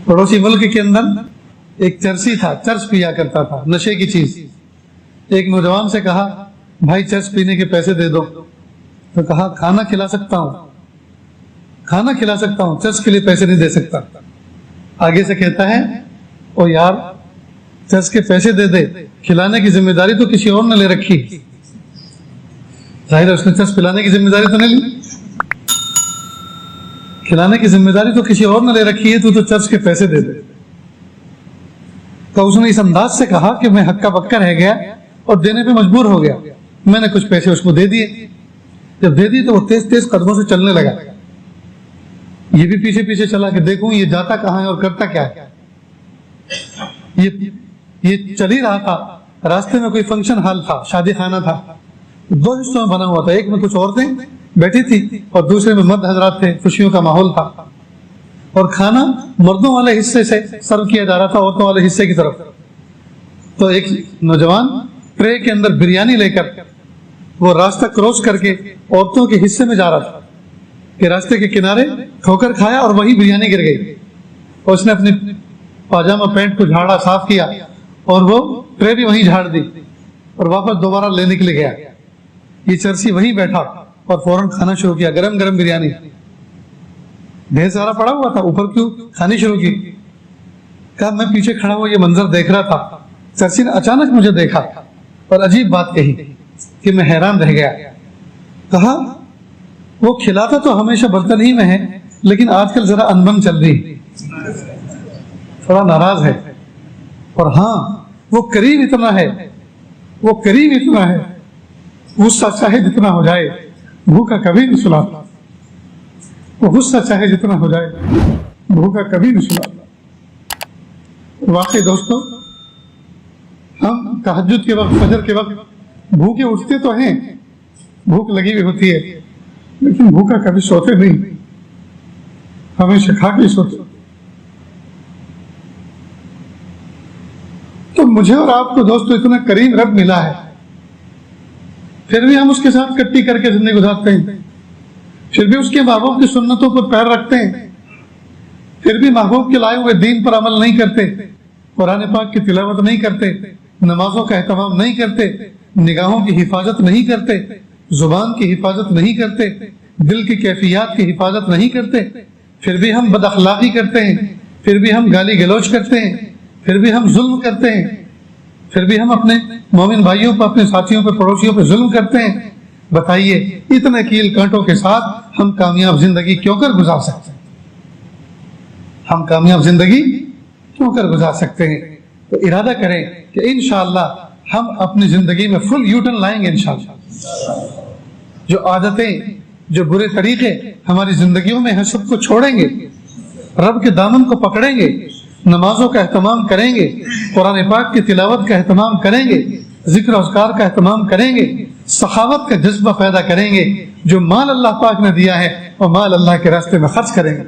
پڑوسی ملک کے اندر ایک چرسی تھا، چرس پیا کرتا تھا، نشے کی چیز۔ ایک نوجوان سے کہا بھائی چرس پینے کے پیسے دے دو، تو کہا کھانا کھلا سکتا ہوں، کھانا کھلا سکتا ہوں، چرس کے لیے پیسے نہیں دے سکتا۔ آگے سے کہتا ہے او یار چرس کے پیسے دے دے، کھلانے کی ذمہ داری تو کسی اور نے لے رکھی۔ ظاہر ہے اس نے چرس پلانے کی ذمہ داری تو نہیں لی، کھلانے کی ذمہ داری تو کسی اور نے لے رکھی ہے، تو چرس کے پیسے دے دے۔ تو اس نے اس انداز سے کہا کہ میں ہکا بکا رہ گیا اور دینے پہ مجبور ہو گیا، میں نے کچھ پیسے اس کو دے دیے۔ جب دے دیے تو وہ تیز تیز قدموں سے چلنے لگا، یہ بھی پیچھے پیچھے چلا کہ دیکھوں یہ جاتا کہاں ہے اور کرتا کیا ہے۔ یہ چل ہی رہا تھا، راستے میں کوئی فنکشن ہال تھا، شادی خانہ تھا، دو حصوں میں بنا ہوا تھا، ایک میں کچھ عورتیں بیٹھی تھی اور دوسرے میں مرد حضرات تھے، خوشیوں کا ماحول تھا، اور کھانا مردوں والے حصے سے سرو کیا جا رہا تھا عورتوں والے حصے کی طرف۔ تو ایک نوجوان ٹرے کے اندر بریانی لے کر وہ راستہ کراس کر کے عورتوں کے حصے میں جا رہا تھا کہ راستے کے کنارے ٹھوکر کھایا اور وہی بریانی گر گئی، اور اس نے اپنے پاجامہ پینٹ کو جھاڑا، صاف کیا، اور وہ ٹرے بھی وہیں جھاڑ دی اور واپس دوبارہ لینے کے لیے گیا۔ یہ چرسی وہیں بیٹھا اور فوراً کھانا شروع کیا، گرم گرم بریانی ڈھیر سارا پڑا ہوا تھا، اوپر کیوں کھانی شروع کی۔ کہا میں پیچھے کھڑا ہوا یہ منظر دیکھ رہا تھا، چرسی نے اچانک مجھے دیکھا اور عجیب بات کہی کہ میں حیران رہ گیا۔ کہا وہ کھلاتا تو ہمیشہ برتن ہی میں ہے، لیکن آج کل ذرا انبن چل رہی، تھوڑا ناراض ہے، اور ہاں وہ قریب اتنا ہے، وہ قریب اتنا ہے، غصہ چاہے جتنا ہو جائے بھوکا کبھی نہیں سلاتا، وہ غصہ چاہے جتنا ہو جائے بھوکا کبھی نہیں سلاتا۔ واقعی دوستو ہم تہجد کے وقت، فجر کے وقت بھوکے اٹھتے تو ہیں، بھوک لگی ہوئی ہوتی ہے، لیکن بھوکا کبھی سوتے نہیں، ہمیشہ کھا کے سوتے۔ تو مجھے اور آپ کو دوستو اتنا کریم رب ملا ہے، پھر بھی ہم اس کے ساتھ کٹی کر کے زندگی گزارتے ہیں، پھر بھی اس کے محبوب کی سنتوں پر پیر رکھتے ہیں، پھر بھی محبوب کے لائے ہوئے دین پر عمل نہیں کرتے، قرآن پاک کی تلاوت نہیں کرتے، نمازوں کا اہتمام نہیں کرتے، نگاہوں کی حفاظت نہیں کرتے، زبان کی حفاظت نہیں کرتے، دل کی کیفیات کی حفاظت نہیں کرتے، پھر بھی ہم بد اخلاقی کرتے ہیں، پھر بھی ہم گالی گلوچ کرتے ہیں، پھر بھی ہم ظلم کرتے ہیں، پھر بھی ہم اپنے مومن بھائیوں پر، اپنے ساتھیوں پر، پڑوسیوں پر ظلم کرتے ہیں۔ بتائیے اتنے کیل کانٹوں کے ساتھ ہم کامیاب زندگی کیوں کر گزار سکتے ہیں؟ ہم کامیاب زندگی کیوں کر گزار سکتے ہیں؟ تو ارادہ کریں کہ انشاءاللہ ہم اپنی زندگی میں فل یو ٹرن لائیں گے انشاءاللہ۔ جو عادتیں، جو برے طریقے ہماری زندگیوں میں ہیں سب کو چھوڑیں گے، رب کے دامن کو پکڑیں گے، نمازوں کا اہتمام کریں گے، قرآن پاک کی تلاوت کا اہتمام کریں گے، ذکر و اذکار کا اہتمام کریں گے، سخاوت کا جذبہ پیدا کریں گے، جو مال اللہ پاک نے دیا ہے وہ مال اللہ کے راستے میں خرچ کریں گے۔